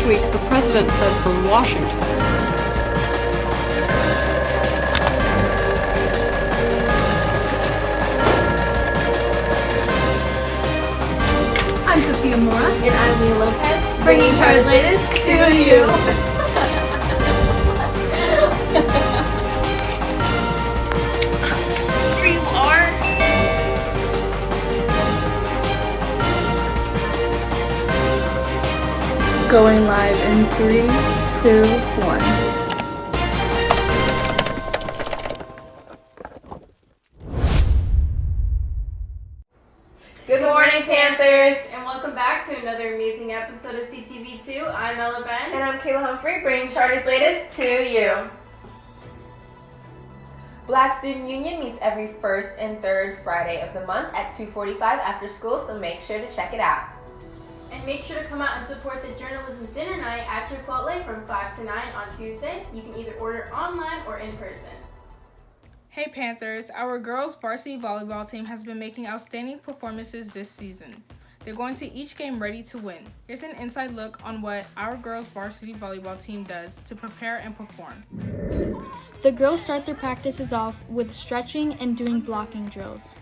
week, the president said for Washington. I'm Sophia Mora. And I'm Leah Lopez, Bringing Charter's latest to you. Here you are. Going live in 3, 2, 1. Good morning, Panthers! And welcome back to another amazing episode of CTV2. I'm Ella Ben. And I'm Kayla Humphrey, bringing Charter's latest to you. Black Student Union meets every first and third Friday of the month at 2:45 after school, so make sure to check it out. And make sure to come out and support the journalism dinner night at Chipotle from 5 to 9 on Tuesday. You can either order online or in person. Hey Panthers, our girls varsity volleyball team has been making outstanding performances this season. They're going to each game ready to win. Here's an inside look on what our girls varsity volleyball team does to prepare and perform. The girls start their practices off with stretching and doing blocking drills.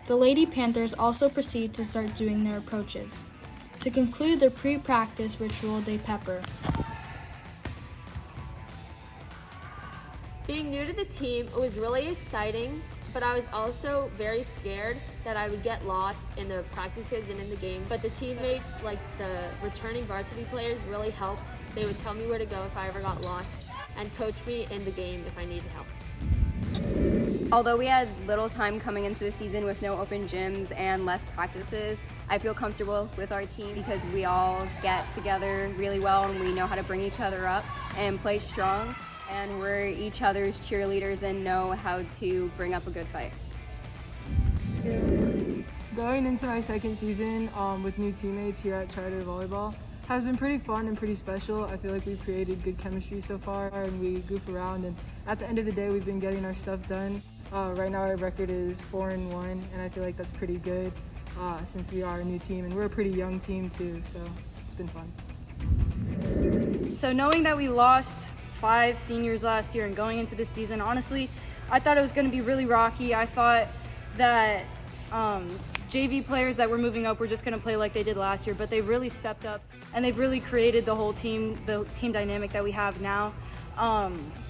The Lady Panthers also proceed to start doing their approaches. To conclude their pre-practice ritual, they pepper. Being new to the team, it was really exciting, but I was also very scared that I would get lost in the practices and in the games. But the teammates, like the returning varsity players, really helped. They would tell me where to go if I ever got lost and coach me in the game if I needed help. Although we had little time coming into the season with no open gyms and less practices, I feel comfortable with our team because we all get together really well and we know how to bring each other up and play strong. And we're each other's cheerleaders and know how to bring up a good fight. Going into my second season with new teammates here at Charter Volleyball has been pretty fun and pretty special. I feel like we've created good chemistry so far and we goof around, and at the end of the day we've been getting our stuff done. Right now our record is 4-1 and I feel like that's pretty good since we are a new team and we're a pretty young team too, so it's been fun. So knowing that we lost 5 seniors last year and going into this season, honestly, I thought it was going to be really rocky. I thought that JV players that were moving up were just going to play like they did last year, but they really stepped up and they've really created the whole team, the team dynamic that we have now.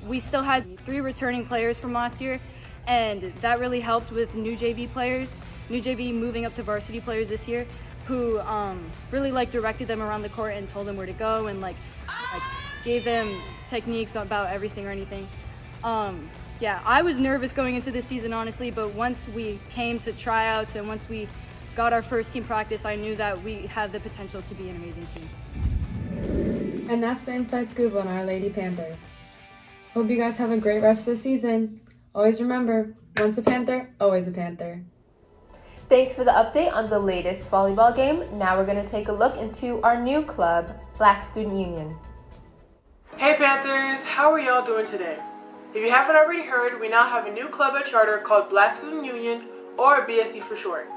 We still had 3 returning players from last year, and that really helped with new JV players, new JV moving up to varsity players this year, who really directed them around the court and told them where to go and gave them techniques about everything or anything. Yeah, I was nervous going into this season, honestly, but once we came to tryouts and once we got our first team practice, I knew that we had the potential to be an amazing team. And that's the inside scoop on our Lady Panthers. Hope you guys have a great rest of the season. Always remember, once a Panther, always a Panther. Thanks for the update on the latest volleyball game. Now we're going to take a look into our new club, Black Student Union. Hey Panthers, how are y'all doing today? If you haven't already heard, we now have a new club at Charter called Black Student Union, or BSU for short.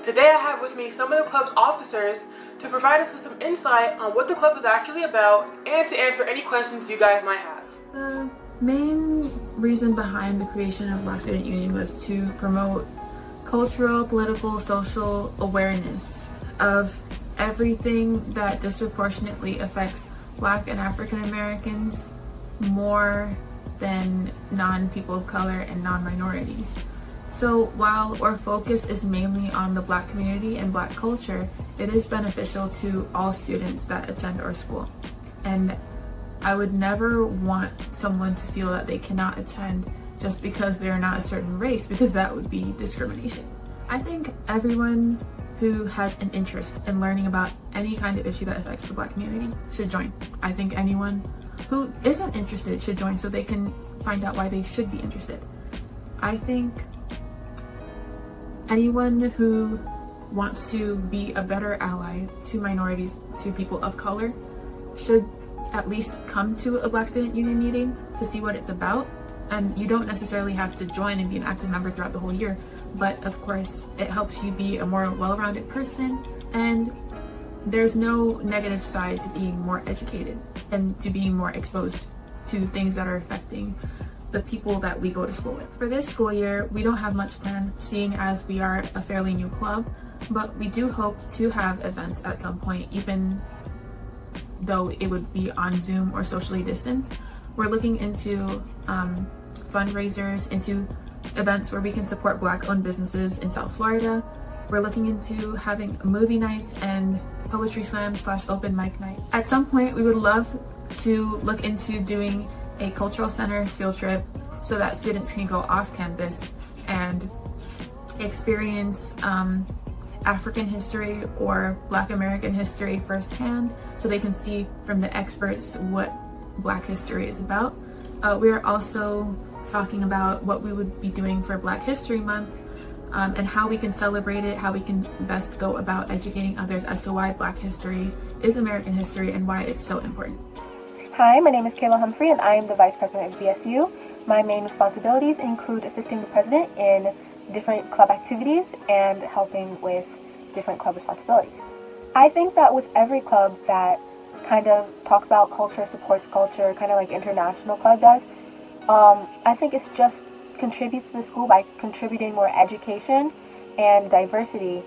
Today I have with me some of the club's officers to provide us with some insight on what the club is actually about and to answer any questions you guys might have. The main reason behind the creation of Black Student Union was to promote cultural, political, social awareness of everything that disproportionately affects Black and African Americans more than non-people of color and non-minorities. So while our focus is mainly on the Black community and Black culture, it is beneficial to all students that attend our school. And I would never want someone to feel that they cannot attend just because they're not a certain race, because that would be discrimination. I think everyone who has an interest in learning about any kind of issue that affects the Black community should join. I think anyone who isn't interested should join so they can find out why they should be interested. I think anyone who wants to be a better ally to minorities, to people of color, should at least come to a Black Student Union meeting to see what it's about. And you don't necessarily have to join and be an active member throughout the whole year, but of course it helps you be a more well-rounded person and there's no negative side to being more educated and to being more exposed to things that are affecting the people that we go to school with. For this school year, we don't have much planned, seeing as we are a fairly new club, but we do hope to have events at some point, even though it would be on Zoom or socially distanced. We're looking into fundraisers, into events where we can support Black-owned businesses in South Florida. We're looking into having movie nights and poetry slams / open mic night. At some point, we would love to look into doing a cultural center field trip so that students can go off campus and experience African history or Black American history firsthand, so they can see from the experts what Black history is about. We are also talking about what we would be doing for Black History Month, and how we can celebrate it, how we can best go about educating others as to why Black history is American history and why it's so important. Hi, my name is Kayla Humphrey and I am the Vice President of BSU. My main responsibilities include assisting the President in different club activities and helping with different club responsibilities. I think that with every club that kind of talks about culture, supports culture, kind of like International Club does, I think it's just contributes to the school by contributing more education and diversity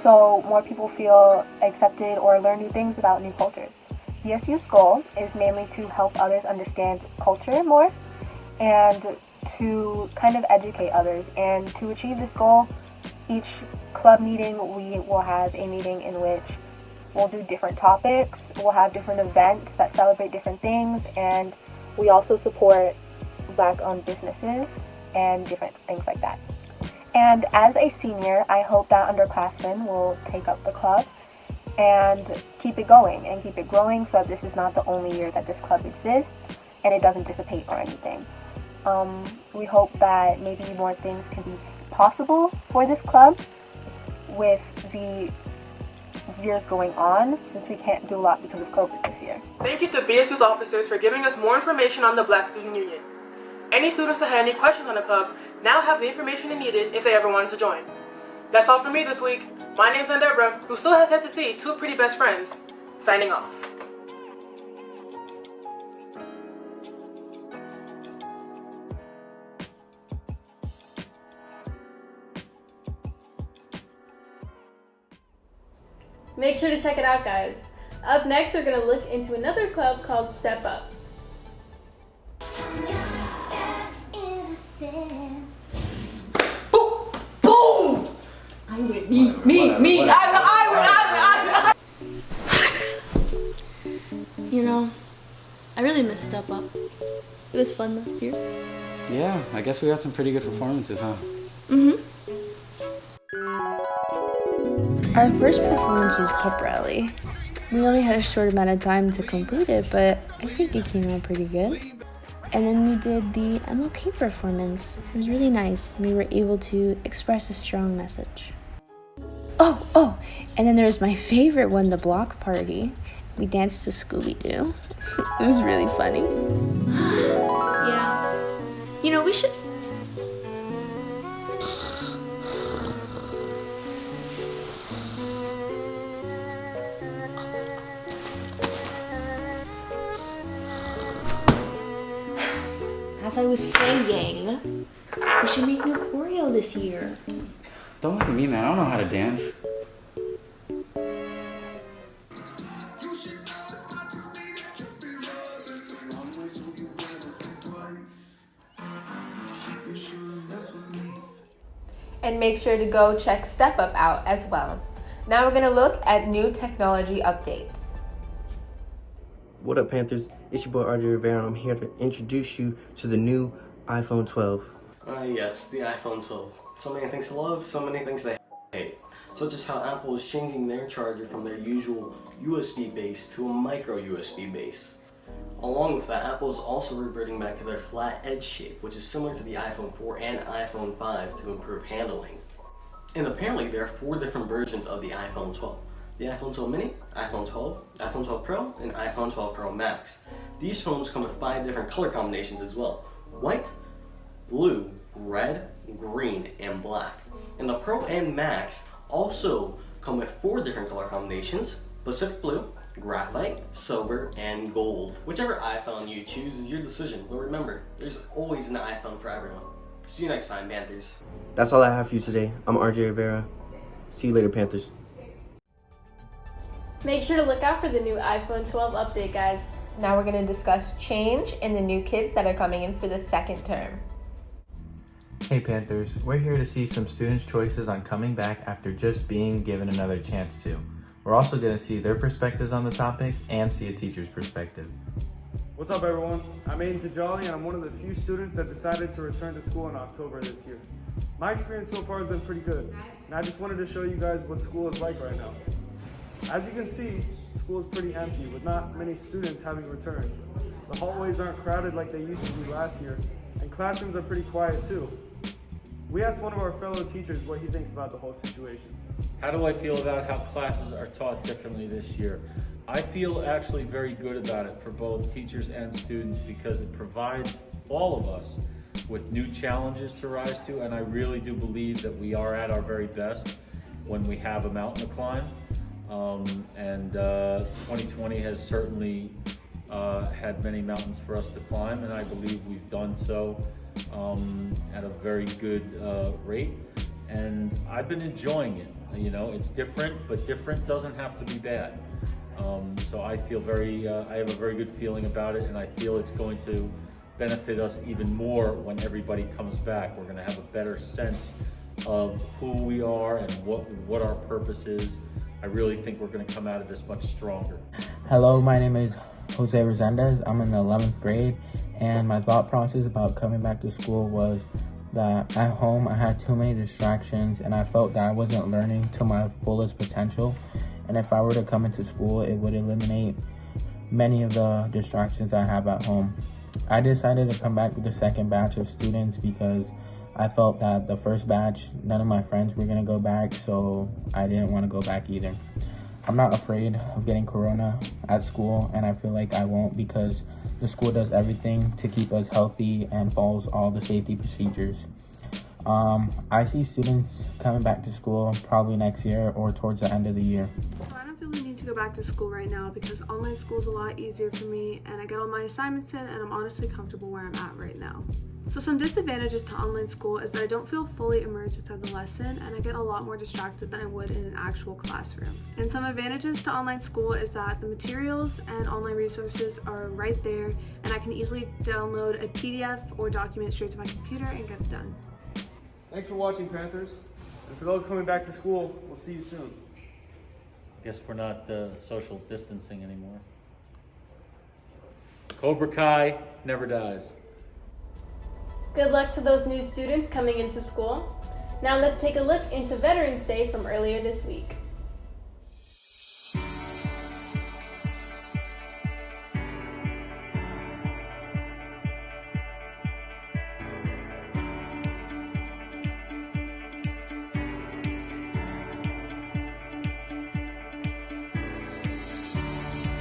so more people feel accepted or learn new things about new cultures. BSU's goal is mainly to help others understand culture more and to kind of educate others. And to achieve this goal, each club meeting we will have a meeting in which we'll do different topics, we'll have different events that celebrate different things, and we also support Black-owned businesses and different things like that. And as a senior, I hope that underclassmen will take up the club and keep it going and keep it growing so that this is not the only year that this club exists and it doesn't dissipate or anything. We hope that maybe more things can be possible for this club with the years going on, since we can't do a lot because of COVID this year. Thank you to BSU's officers for giving us more information on the Black Student Union. Any students that had any questions on the club now have the information they needed if they ever wanted to join. That's all for me this week. My name's Deborah, who still has yet to see two pretty best friends. Signing off. Make sure to check it out, guys. Up next, we're going to look into another club called Step Up. Boom! I would me. I. You know, I really miss Step Up. It was fun last year. Yeah, I guess we had some pretty good performances, huh? Mm-hmm. Our first performance was Pep Rally. We only had a short amount of time to complete it, but I think it came out pretty good. And then we did the MLK performance. It was really nice. We were able to express a strong message. Oh, and then there was my favorite one, the block party. We danced to Scooby-Doo. It was really funny. Yeah. You know, we should... As I was saying, we should make new choreo this year. Don't look at me, man. I don't know how to dance. And make sure to go check Step Up out as well. Now we're going to look at new technology updates. What up, Panthers? It's your boy Artie Rivera, and I'm here to introduce you to the new iPhone 12. Yes, the iPhone 12. So many things to love, so many things to hate. Such as how Apple is changing their charger from their usual USB base to a micro USB base. Along with that, Apple is also reverting back to their flat edge shape, which is similar to the iPhone 4 and iPhone 5 to improve handling. And apparently there are 4 different versions of the iPhone 12. The iPhone 12 mini, iPhone 12, iPhone 12 Pro, and iPhone 12 Pro Max. These phones come with 5 different color combinations as well: white, blue, red, green, and black. And the Pro and Max also come with 4 different color combinations: Pacific Blue, Graphite, Silver, and Gold. Whichever iPhone you choose is your decision, but remember, there's always an iPhone for everyone. See you next time, Panthers. That's all I have for you today. I'm RJ Rivera. See you later, Panthers. Make sure to look out for the new iPhone 12 update, guys. Now we're going to discuss change and the new kids that are coming in for the second term. Hey Panthers, we're here to see some students' choices on coming back after just being given another chance to. We're also going to see their perspectives on the topic and see a teacher's perspective. What's up everyone? I'm Aiden Tajali and I'm one of the few students that decided to return to school in October this year. My experience so far has been pretty good, and I just wanted to show you guys what school is like right now. As you can see, school is pretty empty with not many students having returned. The hallways aren't crowded like they used to be last year, and classrooms are pretty quiet too. We asked one of our fellow teachers what he thinks about the whole situation. How do I feel about how classes are taught differently this year? I feel actually very good about it for both teachers and students because it provides all of us with new challenges to rise to, and I really do believe that we are at our very best when we have a mountain to climb. 2020 has certainly had many mountains for us to climb, and I believe we've done so at a very good rate, and I've been enjoying it. You know, it's different, but different doesn't have to be bad. So I feel I have a very good feeling about it, and I feel it's going to benefit us even more when everybody comes back. We're going to have a better sense of who we are and what our purpose is. I really think we're going to come out of this much stronger. Hello, my name is Jose Resendez. I'm in the 11th grade, and my thought process about coming back to school was that at home I had too many distractions and I felt that I wasn't learning to my fullest potential. And if I were to come into school, it would eliminate many of the distractions I have at home. I decided to come back with the second batch of students because I felt that the first batch, none of my friends were going to go back, so I didn't want to go back either. I'm not afraid of getting corona at school, and I feel like I won't because the school does everything to keep us healthy and follows all the safety procedures. I see students coming back to school probably next year or towards the end of the year. I don't feel the need to go back to school right now because online school is a lot easier for me and I get all my assignments in and I'm honestly comfortable where I'm at right now. So some disadvantages to online school is that I don't feel fully immersed inside the lesson and I get a lot more distracted than I would in an actual classroom. And some advantages to online school is that the materials and online resources are right there and I can easily download a PDF or document straight to my computer and get it done. Thanks for watching, Panthers. And for those coming back to school, we'll see you soon. Guess we're not social distancing anymore. Cobra Kai never dies. Good luck to those new students coming into school. Now let's take a look into Veterans Day from earlier this week.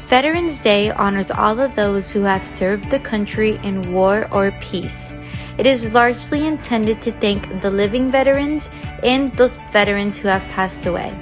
Veterans Day honors all of those who have served the country in war or peace. It is largely intended to thank the living veterans and those veterans who have passed away.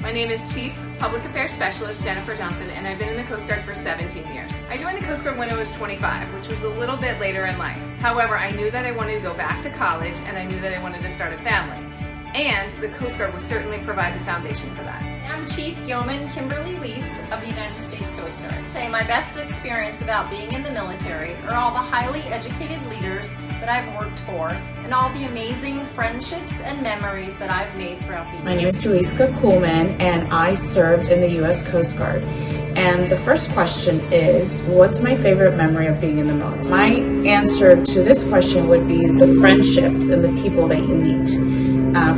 My name is Chief Public Affairs Specialist Jennifer Johnson, and I've been in the Coast Guard for 17 years. I joined the Coast Guard when I was 25, which was a little bit later in life. However, I knew that I wanted to go back to college, and I knew that I wanted to start a family. And the Coast Guard would certainly provide the foundation for that. I'm Chief Yeoman Kimberly Weist of the United States Coast Guard. Say my best experience about being in the military are all the highly educated leaders that I've worked for and all the amazing friendships and memories that I've made throughout the years. My name is Joiska Coolman and I served in the U.S. Coast Guard. And the first question is, what's my favorite memory of being in the military? My answer to this question would be the friendships and the people that you meet.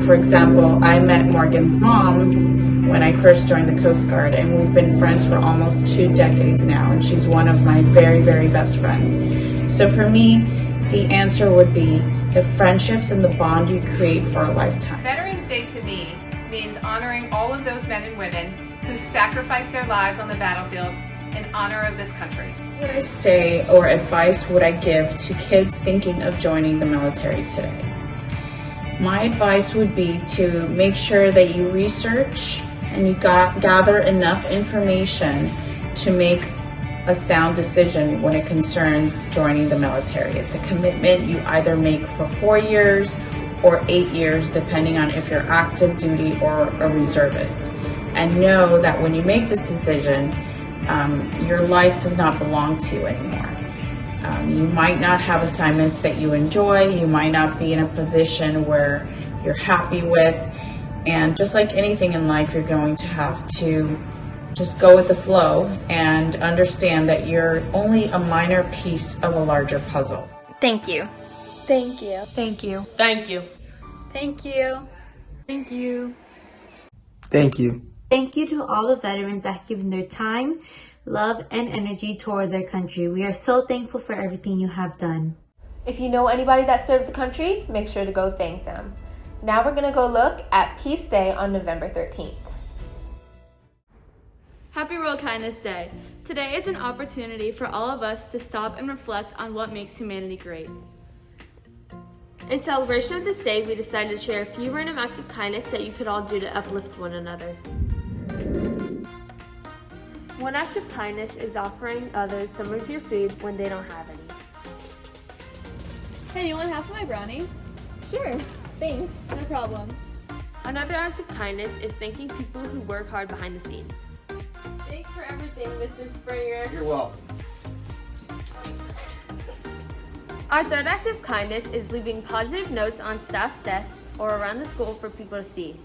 For example, I met Morgan's mom when I first joined the Coast Guard, and we've been friends for almost 2 decades now, and she's one of my very, very best friends. So for me, the answer would be the friendships and the bond you create for a lifetime. Veterans Day to me means honoring all of those men and women who sacrificed their lives on the battlefield in honor of this country. What would I say or advice would I give to kids thinking of joining the military today? My advice would be to make sure that you research and you gather enough information to make a sound decision when it concerns joining the military. It's a commitment you either make for 4 years or 8 years, depending on if you're active duty or a reservist. And know that when you make this decision, your life does not belong to you anymore. You might not have assignments that you enjoy, you might not be in a position where you're happy with, and just like anything in life, you're going to have to just go with the flow and understand that you're only a minor piece of a larger puzzle. Thank you. Thank you. Thank you. Thank you. Thank you. Thank you. Thank you. Thank you to all the veterans that have given their time, love, and energy toward their country. We are so thankful for everything you have done. If you know anybody that served the country, make sure to go thank them. Now we're going to go look at Peace Day on November 13th. Happy World Kindness Day. Today is an opportunity for all of us to stop and reflect on what makes humanity great. In celebration of this day, we decided to share a few random acts of kindness that you could all do to uplift one another. One act of kindness is offering others some of your food when they don't have any. Hey, you want half of my brownie? Sure, thanks. No problem. Another act of kindness is thanking people who work hard behind the scenes. Thanks for everything, Mr. Springer. You're welcome. Our third act of kindness is leaving positive notes on staff's desks or around the school for people to see.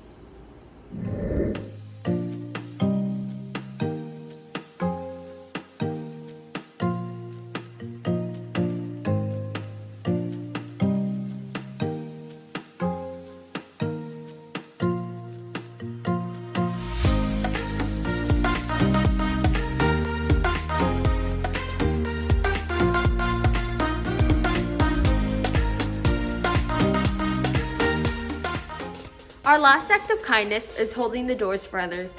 Our last act of kindness is holding the doors for others.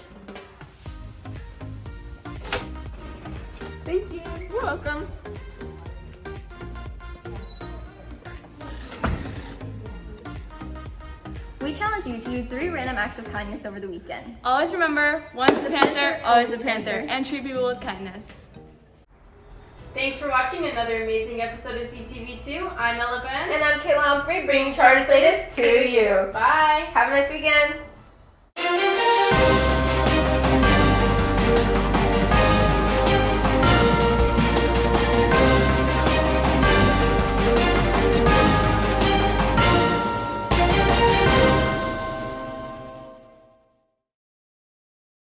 Thank you. You're welcome. We challenge you to do 3 random acts of kindness over the weekend. Always remember, once a Panther, always a Panther, and treat people with kindness. Thanks for watching another amazing episode of CTV2. I'm Ella Ben. And I'm Kayla Humphrey, bringing Charter's latest to you. Bye. Have a nice weekend.